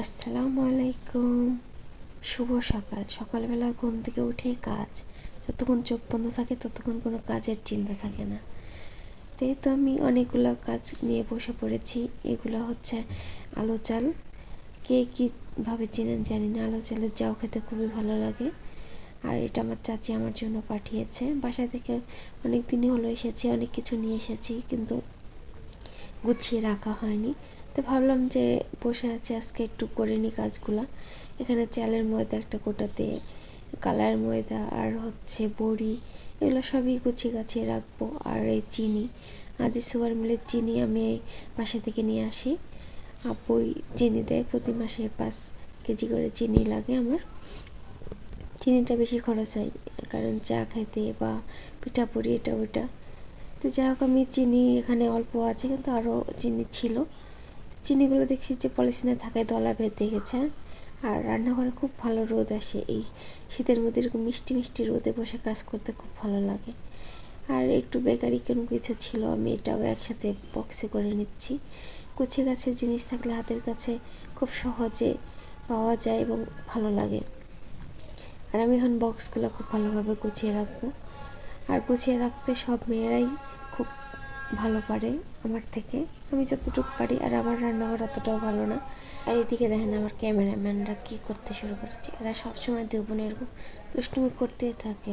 আসসালামু আলাইকুম। শুভ সকাল। সকালবেলা ঘুম থেকে উঠেই কাজ, যতক্ষণ চোখ বন্ধ থাকে ততক্ষণ কোনো কাজের চিন্তা থাকে না। তো আমি অনেকগুলো কাজ নিয়ে বসে পড়েছি। এগুলো হচ্ছে আলো চাল। কে কীভাবে চেনেন জানি না, আলো চালের জাউ খেতে খুবই ভালো লাগে। আর এটা আমার চাচি আমার জন্য পাঠিয়েছে। বাসা থেকে অনেক দিনই হলো এসেছি, অনেক কিছু নিয়ে এসেছি, কিন্তু গুছিয়ে রাখা হয়নি। তো ভাবলাম যে বসে আছে, আজকে একটু করে নিই কাজগুলো। এখানে চালের ময়দা একটা কোটাতে, কালার ময়দা আর হচ্ছে বড়ি, এগুলো সবই গুছিয়ে গাছিয়ে রাখবো। আর এই চিনি, আদি সুগার মিলের চিনি আমি বাসা থেকে নিয়ে আসি। আপুই চিনি দেয়, প্রতি মাসে 5 কেজি করে চিনি লাগে আমার। চিনিটা বেশি খরচ হয়, কারণ চা খাইতে বা পিঠাপুরি এটা ওইটা। তো যাই হোক, আমি চিনি এখানে অল্প আছে, কিন্তু আরও চিনি ছিল। চিনিগুলো দেখছি যে পলিথিনে থাকায় দলা বেঁধে গেছে। আর রান্নাঘরে খুব ভালো রোদ আসে, এই শীতের মধ্যে এরকম মিষ্টি মিষ্টি রোদে বসে কাজ করতে খুব ভালো লাগে। আর একটু বেকারি কোনো কিছু ছিল, আমি এটাও একসাথে বক্সে করে নিচ্ছি। গুছিয়ে গাছের জিনিস থাকলে হাতের কাছে খুব সহজে পাওয়া যায় এবং ভালো লাগে। আর আমি এখন বক্সগুলো খুব ভালোভাবে গুছিয়ে রাখবো। আর গুছিয়ে রাখতে সব মেয়েরাই খুব ভালো পারে আমার থেকে, আমি যতটুকু পারি। আর আমার রান্নাঘর অতটাও ভালো না। আর এদিকে দেখেন আমার ক্যামেরাম্যানরা কী করতে শুরু করেছে। এরা সবসময় দেবো না, এরকম দুষ্টুমি করতেই থাকে।